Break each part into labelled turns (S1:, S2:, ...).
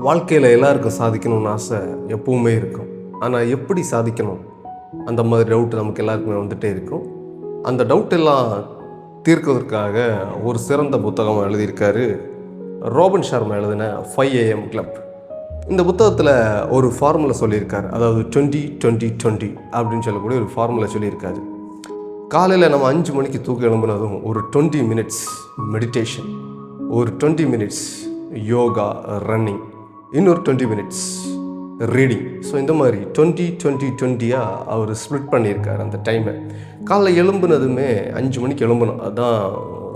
S1: வாழ்க்கையில் எல்லாருக்கும் சாதிக்கணும்னு ஆசை எப்பவுமே இருக்கும். ஆனால் எப்படி சாதிக்கணும் அந்த மாதிரி டவுட் நமக்கு எல்லாருக்குமே வந்துகிட்டே இருக்கும். அந்த டவுட் எல்லாம் தீர்க்கிறதுக்காக ஒரு சிறந்த புத்தகம் எழுதியிருக்காரு ரோபின் சர்மா எழுதின 5am கிளப். இந்த புத்தகத்தில் ஒரு ஃபார்முலா சொல்லியிருக்காரு, அதாவது 20-20-20 அப்படின்னு சொல்லக்கூடிய ஒரு ஃபார்முலா சொல்லியிருக்காரு. காலையில் நம்ம 5 மணிக்கு தூக்கம் எழும்புனதும் ஒரு 20 மினிட்ஸ் மெடிடேஷன், ஒரு 20 மினிட்ஸ் யோகா, ரன்னிங், இன்னொரு 20 மினிட்ஸ் ரீடிங். ஸோ இந்த மாதிரி 20-20-20 அவர் ஸ்ப்ளிட் பண்ணியிருக்கார் அந்த டைமை. காலைல எழும்புனதுமே 5 மணிக்கு எழும்பணும், அதுதான்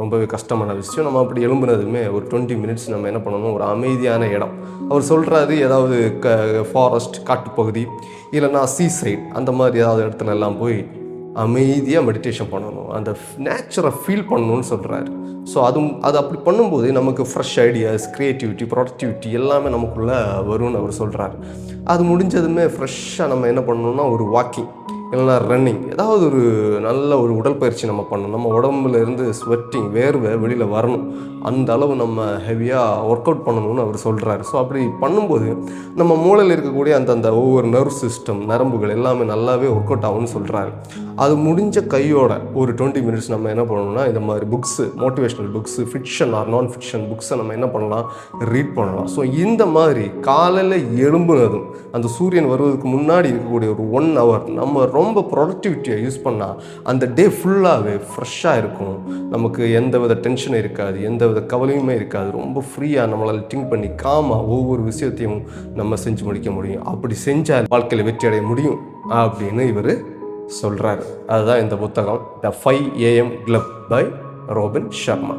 S1: ரொம்பவே கஷ்டமான விஷயம். நம்ம அப்படி எழும்புனதுமே ஒரு 20 மினிட்ஸ் நம்ம என்ன பண்ணணும், ஒரு அமைதியான இடம். அவர் சொல்கிறாரு, ஏதாவது ஃபாரஸ்ட், காட்டுப்பகுதி, இல்லைன்னா சீ சைட், அந்த மாதிரி ஏதாவது இடத்துல எல்லாம் போய் அமைதியாக மெடிடேஷன் பண்ணணும், அந்த நேச்சரை ஃபீல் பண்ணணும்னு சொல்கிறாரு. ஸோ அது அப்படி பண்ணும்போது நமக்கு ஃப்ரெஷ் ஐடியாஸ், க்ரியேட்டிவிட்டி, ப்ரொடக்டிவிட்டி எல்லாமே நமக்குள்ளே வரும்னு அவர் சொல்கிறார். அது முடிஞ்சதுமே ஃப்ரெஷ்ஷாக நம்ம என்ன பண்ணணும்னா ஒரு வாக்கிங் இல்லைனா ரன்னிங், ஏதாவது ஒரு நல்ல ஒரு உடற்பயிற்சி நம்ம பண்ணணும். நம்ம உடம்புலேருந்து ஸ்வெட்டிங், வேர்வை வெளியில் வரணும், அந்த அளவு நம்ம ஹெவியாக ஒர்க் அவுட் பண்ணணும்னு அவர் சொல்கிறாரு. ஸோ அப்படி பண்ணும்போது நம்ம மூளையில் இருக்கக்கூடிய அந்த ஒவ்வொரு நர்வ் சிஸ்டம், நரம்புகள் எல்லாமே நல்லாவே ஒர்க் அவுட் ஆகும்னு சொல்கிறாரு. அது முடிஞ்ச கையோட ஒரு 20 மினிட்ஸ் நம்ம என்ன பண்ணணும்னா இந்த மாதிரி books, motivational books, fiction or non fiction புக்ஸை நம்ம என்ன பண்ணலாம், ரீட் பண்ணலாம். ஸோ இந்த மாதிரி காலையில் எழும்புனதும் அந்த சூரியன் வருவதற்கு முன்னாடி இருக்கக்கூடிய ஒரு 1 hour நம்ம ரொம்ப ப்ரொடக்டிவிட்டியை யூஸ் பண்ணால் அந்த டே ஃபுல்லாகவே ஃப்ரெஷ்ஷாக இருக்கும். நமக்கு எந்த வித டென்ஷனும் இருக்காது, எந்த வித கவலையுமே இருக்காது. ரொம்ப ஃப்ரீயாக நம்மளால் திங்க் பண்ணி காமாக ஒவ்வொரு விஷயத்தையும் நம்ம செஞ்சு முடிக்க முடியும். அப்படி செஞ்சால் வாழ்க்கையில் வெற்றி அடைய முடியும் அப்படின்னு இவர் சொல்கிறாரு. அதுதான் இந்த புத்தகம், the 5am club by Robin Sharma.